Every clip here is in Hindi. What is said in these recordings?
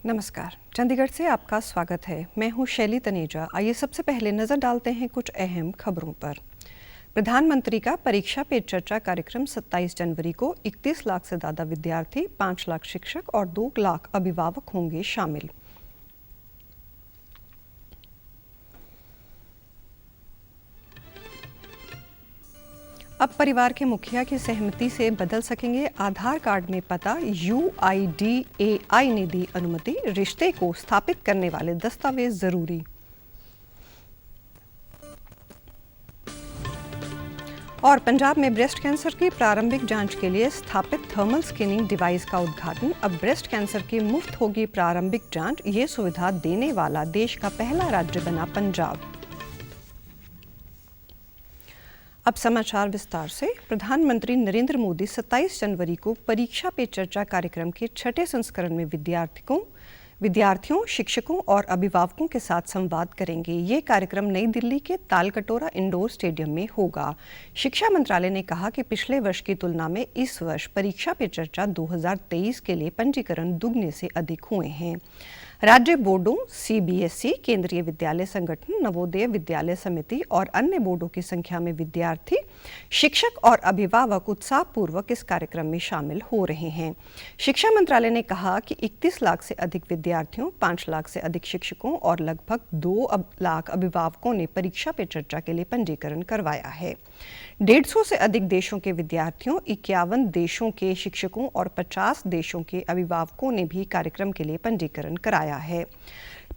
नमस्कार, चंडीगढ़ से आपका स्वागत है। मैं हूं शैली तनेजा। आइए सबसे पहले नजर डालते हैं कुछ अहम खबरों पर। प्रधानमंत्री का परीक्षा पे चर्चा कार्यक्रम 27 जनवरी को 31 लाख से ज्यादा विद्यार्थी, 5 लाख शिक्षक और 2 लाख अभिभावक होंगे शामिल। अब परिवार के मुखिया की सहमति से बदल सकेंगे आधार कार्ड में पता। UIDAI ने दी अनुमति। रिश्ते को स्थापित करने वाले दस्तावेज जरूरी। और पंजाब में ब्रेस्ट कैंसर की प्रारंभिक जांच के लिए स्थापित थर्मल स्क्रीनिंग डिवाइस का उद्घाटन। अब ब्रेस्ट कैंसर की मुफ्त होगी प्रारंभिक जांच। ये सुविधा देने वाला देश का पहला राज्य बना पंजाब। अब समाचार विस्तार से। प्रधानमंत्री नरेंद्र मोदी 27 जनवरी को परीक्षा पे चर्चा कार्यक्रम के छठे संस्करण में विद्यार्थियों, शिक्षकों और अभिभावकों के साथ संवाद करेंगे। ये कार्यक्रम नई दिल्ली के तालकटोरा इंडोर स्टेडियम में होगा। शिक्षा मंत्रालय ने कहा कि पिछले वर्ष की तुलना में इस वर्ष परीक्षा पे चर्चा 2023 के लिए पंजीकरण दुगने से अधिक हुए हैं। राज्य बोर्डों, CBSE, केंद्रीय विद्यालय संगठन, नवोदय विद्यालय समिति और अन्य बोर्डों की संख्या में विद्यार्थी, शिक्षक और अभिभावक उत्साहपूर्वक इस कार्यक्रम में शामिल हो रहे हैं। शिक्षा मंत्रालय ने कहा कि 31 लाख से अधिक विद्यार्थियों, 5 लाख से अधिक शिक्षकों और लगभग 2 लाख अभिभावकों ने परीक्षा पे चर्चा के लिए पंजीकरण करवाया है। 150 से अधिक देशों के विद्यार्थियों, 51 देशों के शिक्षकों और 50 देशों के अभिभावकों ने भी कार्यक्रम के लिए पंजीकरण कराया है।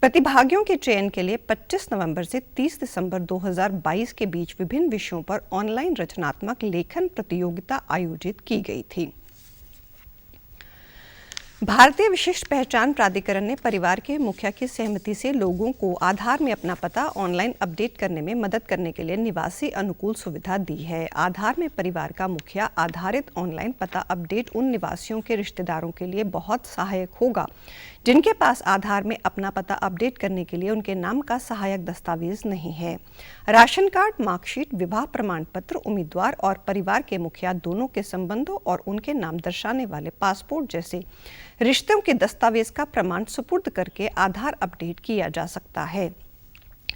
प्रतिभागियों के चयन के लिए 25 नवंबर से 30 दिसंबर 2022 के बीच विभिन्न विषयों पर ऑनलाइन रचनात्मक लेखन प्रतियोगिता आयोजित की गई थी। भारतीय विशिष्ट पहचान प्राधिकरण ने परिवार के मुखिया की सहमति से लोगों को आधार में अपना पता ऑनलाइन अपडेट करने में मदद करने के लिए निवासी अनुकूल सुविधा दी है। आधार में परिवार का मुखिया आधारित ऑनलाइन पता अपडेट उन निवासियों के रिश्तेदारों के लिए बहुत सहायक होगा जिनके पास आधार में अपना पता अपडेट करने के लिए उनके नाम का सहायक दस्तावेज नहीं है। राशन कार्ड, मार्कशीट, विवाह प्रमाण पत्र, उम्मीदवार और परिवार के मुखिया दोनों के संबंधों और उनके नाम दर्शाने वाले पासपोर्ट जैसे रिश्तों के दस्तावेज का प्रमाण सुपुर्द करके आधार अपडेट किया जा सकता है।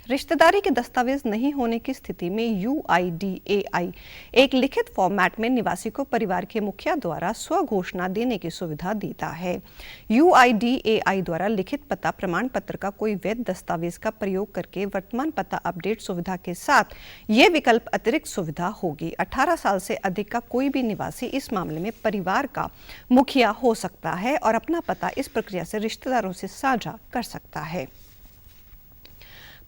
रिश्तेदारी के दस्तावेज नहीं होने की स्थिति में UIDAI एक लिखित फॉर्मेट में निवासी को परिवार के मुखिया द्वारा स्व घोषणा देने की सुविधा देता है। UIDAI द्वारा लिखित पता प्रमाण पत्र का कोई वैध दस्तावेज का प्रयोग करके वर्तमान पता अपडेट सुविधा के साथ ये विकल्प अतिरिक्त सुविधा होगी। 18 साल से अधिक का कोई भी निवासी इस मामले में परिवार का मुखिया हो सकता है और अपना पता इस प्रक्रिया से रिश्तेदारों से साझा कर सकता है।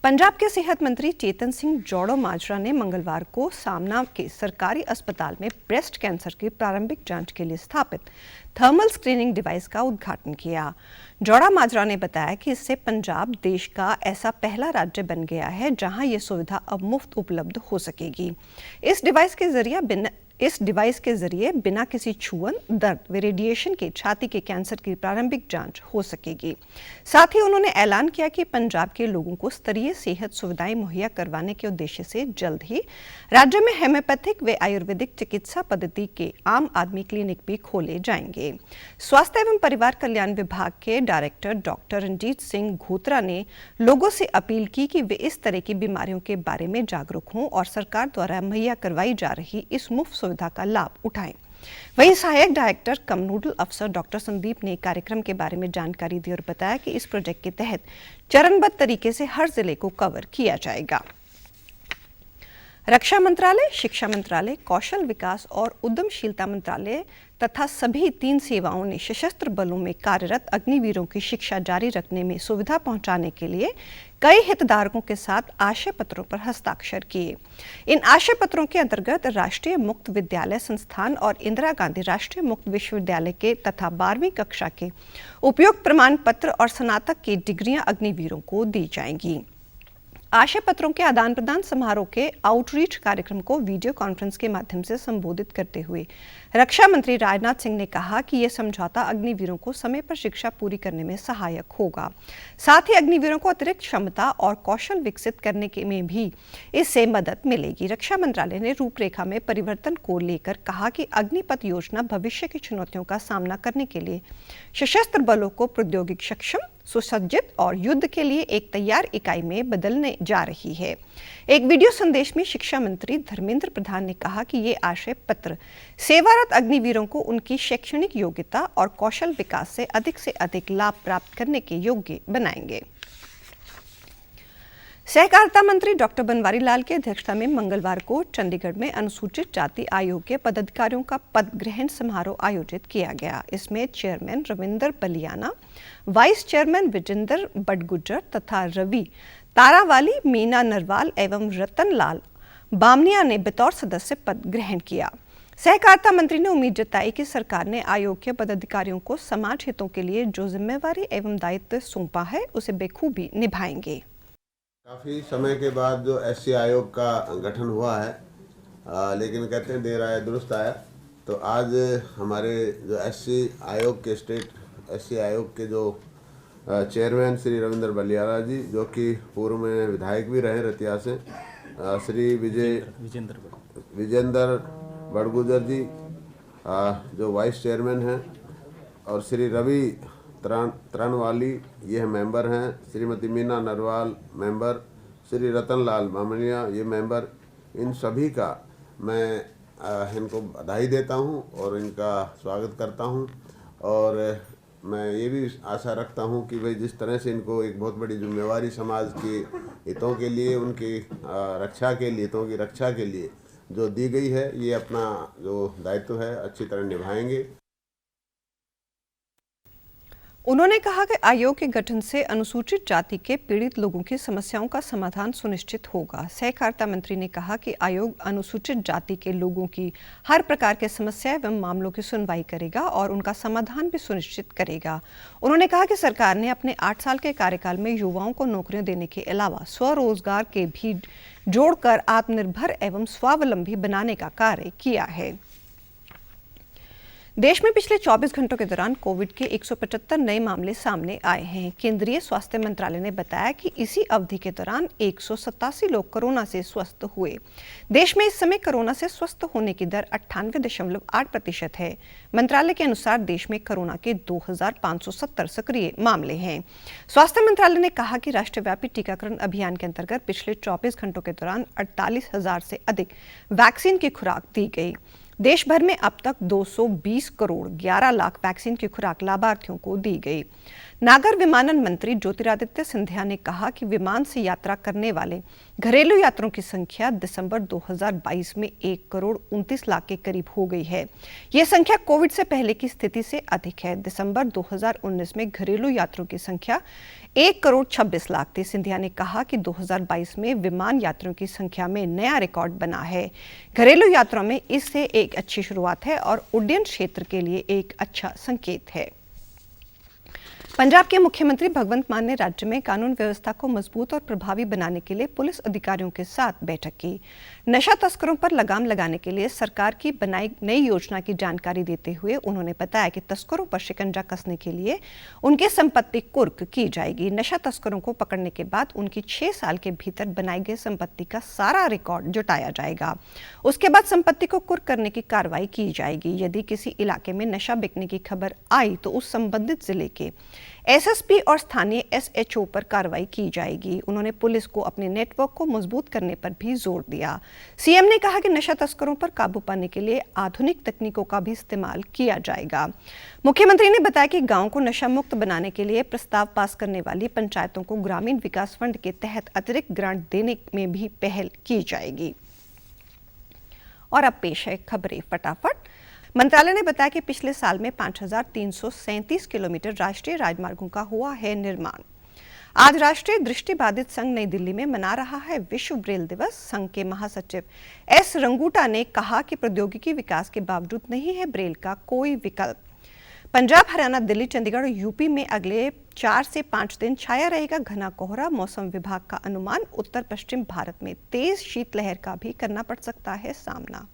पंजाब के सेहत मंत्री चेतन सिंह जौड़ो माजरा ने मंगलवार को सामना के सरकारी अस्पताल में ब्रेस्ट कैंसर की प्रारंभिक जांच के लिए स्थापित थर्मल स्क्रीनिंग डिवाइस का उद्घाटन किया। जौड़ा माजरा ने बताया कि इससे पंजाब देश का ऐसा पहला राज्य बन गया है जहां ये सुविधा अब मुफ्त उपलब्ध हो सकेगी। इस डिवाइस के जरिए बिना किसी छुअन, दर्द व रेडिएशन के छाती के कैंसर की प्रारंभिक जांच हो सकेगी। साथ ही उन्होंने ऐलान किया कि पंजाब के लोगों को स्तरीय सेहत सुविधाएं मुहैया करवाने के उद्देश्य से जल्द ही राज्य में होम्योपैथिक व आयुर्वेदिक चिकित्सा पद्धति के आम आदमी क्लिनिक भी खोले जाएंगे। स्वास्थ्य एवं परिवार कल्याण विभाग के डायरेक्टर डॉक्टर रंजीत सिंह घोत्रा ने लोगों से अपील की कि वे इस तरह की बीमारियों के बारे में जागरूक हों और सरकार द्वारा मुहैया करवाई जा रही इस मुफ्त सुविधा का लाभ उठाएं। वहीं सहायक डायरेक्टर कम नोडल अफसर डॉक्टर संदीप ने कार्यक्रम के बारे में जानकारी दी और बताया कि इस प्रोजेक्ट के तहत चरणबद्ध तरीके से हर जिले को कवर किया जाएगा। रक्षा मंत्रालय, शिक्षा मंत्रालय, कौशल विकास और उद्यमशीलता मंत्रालय तथा सभी 3 सेवाओं ने सशस्त्र बलों में कार्यरत अग्निवीरों की शिक्षा जारी रखने में सुविधा पहुंचाने के लिए कई हितधारकों के साथ आशय पत्रों पर हस्ताक्षर किए। इन आशय पत्रों के अंतर्गत राष्ट्रीय मुक्त विद्यालय संस्थान और इंदिरा गांधी राष्ट्रीय मुक्त विश्वविद्यालय के तथा 12वीं कक्षा के उपयुक्त प्रमाण पत्र और स्नातक की डिग्रियां अग्निवीरों को दी जाएंगी। आशय पत्रों के आदान प्रदान समारोह के आउटरीच कार्यक्रम को वीडियो कॉन्फ्रेंस के माध्यम से संबोधित करते हुए रक्षा मंत्री राजनाथ सिंह ने कहा कि यह समझौता अग्निवीरों को समय पर शिक्षा पूरी करने में सहायक होगा। साथ ही अग्निवीरों को अतिरिक्त क्षमता और कौशल विकसित करने में भी इससे मदद मिलेगी। रक्षा मंत्रालय ने रूपरेखा में परिवर्तन को लेकर कहा कि अग्निपथ योजना भविष्य की चुनौतियों का सामना करने के लिए सशस्त्र बलों को प्रौद्योगिक सक्षम, सुसज्जित और युद्ध के लिए एक तैयार इकाई में बदलने जा रही है। एक वीडियो संदेश में शिक्षा मंत्री धर्मेंद्र प्रधान ने कहा कि ये आशय पत्र सेवारत अग्निवीरों को उनकी शैक्षणिक योग्यता और कौशल विकास से अधिक लाभ प्राप्त करने के योग्य बनाएंगे। सहकारिता मंत्री डॉक्टर बनवारी लाल की अध्यक्षता में मंगलवार को चंडीगढ़ में अनुसूचित जाति आयोग के पदाधिकारियों का पद ग्रहण समारोह आयोजित किया गया। इसमें chairman Ravinder Baliyana, vice chairman Vijender Badgujar तथा रवि तारावाली, मीना नरवाल एवं रतन लाल बामनिया ने बतौर सदस्य पद ग्रहण किया। सहकारिता मंत्री ने उम्मीद जताई कि सरकार ने आयोग के पदाधिकारियों को समाज हितों के लिए जो जिम्मेवारी एवं दायित्व सौंपा है उसे बेखूबी निभाएंगे। काफ़ी समय के बाद जो एससी आयोग का गठन हुआ है, लेकिन कहते हैं देर आया दुरुस्त आया। तो आज हमारे जो एससी आयोग के स्टेट एससी आयोग के जो चेयरमैन श्री रविंदर बलियारा जी, जो कि पूर्व में विधायक भी रहे रतिया से, श्री विजेंद्र बड़गुजर जी जो वाइस चेयरमैन हैं, और श्री रवि त्रनवाली ये मेंबर हैं, श्रीमती मीना नरवाल मेंबर, श्री रतन लाल बामनिया ये मेंबर, इन सभी का मैं इनको बधाई देता हूं और इनका स्वागत करता हूं। और मैं ये भी आशा रखता हूं कि भाई जिस तरह से इनको एक बहुत बड़ी जिम्मेवारी समाज के हितों के लिए, उनकी रक्षा के लिए, हितों की रक्षा के लिए जो दी गई है, ये अपना जो दायित्व है अच्छी तरह निभाएंगे। उन्होंने कहा कि आयोग के गठन से अनुसूचित जाति के पीड़ित लोगों की समस्याओं का समाधान सुनिश्चित होगा। सहकारिता मंत्री ने कहा कि आयोग अनुसूचित जाति के लोगों की हर प्रकार के समस्या एवं मामलों की सुनवाई करेगा और उनका समाधान भी सुनिश्चित करेगा। उन्होंने कहा कि सरकार ने अपने 8 साल के कार्यकाल में युवाओं को नौकरियां देने के अलावा स्वरोजगार के भी जोड़कर आत्मनिर्भर एवं स्वावलंबी बनाने का कार्य किया है। देश में पिछले 24 घंटों के दौरान कोविड के 175 नए मामले सामने आए हैं। केंद्रीय स्वास्थ्य मंत्रालय ने बताया कि इसी अवधि के दौरान 187 लोग कोरोना से स्वस्थ हुए। देश में इस समय कोरोना से स्वस्थ होने की दर 98.8% है। मंत्रालय के अनुसार देश में कोरोना के 2570 सक्रिय मामले हैं। स्वास्थ्य मंत्रालय ने कहा कि राष्ट्रव्यापी टीकाकरण अभियान के अंतर्गत पिछले 24 घंटों के दौरान 48,000 से अधिक वैक्सीन की खुराक दी गई। देश भर में अब तक 220 करोड़ 11 लाख वैक्सीन की खुराक लाभार्थियों को दी गई। नागर विमानन मंत्री ज्योतिरादित्य सिंधिया ने कहा कि विमान से यात्रा करने वाले घरेलू यात्रियों की संख्या दिसंबर 2022 में 1 करोड़ 29 लाख के करीब हो गई है। यह संख्या कोविड से पहले की स्थिति से अधिक है। दिसंबर 2019 में घरेलू यात्रियों की संख्या 1 करोड़ 26 लाख थी। सिंधिया ने कहा कि 2022 में विमान यात्रियों की संख्या में नया रिकॉर्ड बना है। घरेलू यात्रा में इससे एक अच्छी शुरुआत है और उड्डयन क्षेत्र के लिए एक अच्छा संकेत है। पंजाब के मुख्यमंत्री भगवंत मान ने राज्य में कानून व्यवस्था को मजबूत और प्रभावी बनाने के लिए पुलिस अधिकारियों के साथ बैठक की। नशा तस्करों पर लगाम लगाने के लिए सरकार की बनाई नई योजना की जानकारी देते हुए उन्होंने बताया कि तस्करों पर शिकंजा कसने के लिए उनकी संपत्ति कुर्क की जाएगी। नशा तस्करों को पकड़ने के बाद उनकी 6 साल के भीतर बनाई गई संपत्ति का सारा रिकॉर्ड जुटाया जाएगा। उसके बाद संपत्ति को कुर्क करने की कार्रवाई की जाएगी। यदि किसी इलाके में नशा बिकने की खबर आई तो उस संबंधित जिले के एसएसपी और स्थानीय एसएचओ पर कार्रवाई की जाएगी। उन्होंने पुलिस को अपने नेटवर्क को मजबूत करने पर भी जोर दिया। सीएम ने कहा कि नशा तस्करों पर काबू पाने के लिए आधुनिक तकनीकों का भी इस्तेमाल किया जाएगा। मुख्यमंत्री ने बताया कि गांव को नशा मुक्त बनाने के लिए प्रस्ताव पास करने वाली पंचायतों को ग्रामीण विकास फंड के तहत अतिरिक्त ग्रांट देने में भी पहल की जाएगी। और अब पेश है खबरें फटाफट। मंत्रालय ने बताया कि पिछले साल में 5,337 किलोमीटर राष्ट्रीय राजमार्गों का हुआ है निर्माण। आज राष्ट्रीय दृष्टिबाधित संघ नई दिल्ली में मना रहा है विश्व ब्रेल दिवस। संघ के महासचिव एस रंगूटा ने कहा कि प्रौद्योगिकी विकास के बावजूद नहीं है ब्रेल का कोई विकल्प। पंजाब, हरियाणा, दिल्ली, चंडीगढ़ और यूपी में अगले 4 से 5 दिन छाया रहेगा घना कोहरा। मौसम विभाग का अनुमान, उत्तर पश्चिम भारत में तेज शीतलहर का भी करना पड़ सकता है सामना।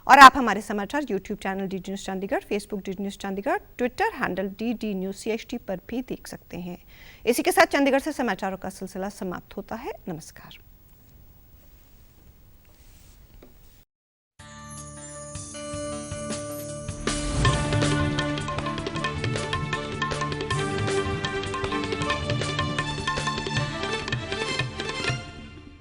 और आप हमारे समाचार YouTube channel DD news Chandigarh, Facebook DD news Chandigarh, Twitter handle DD news CHT पर भी देख सकते हैं। इसी के साथ चंडीगढ़ से समाचारों का सिलसिला समाप्त होता है। नमस्कार।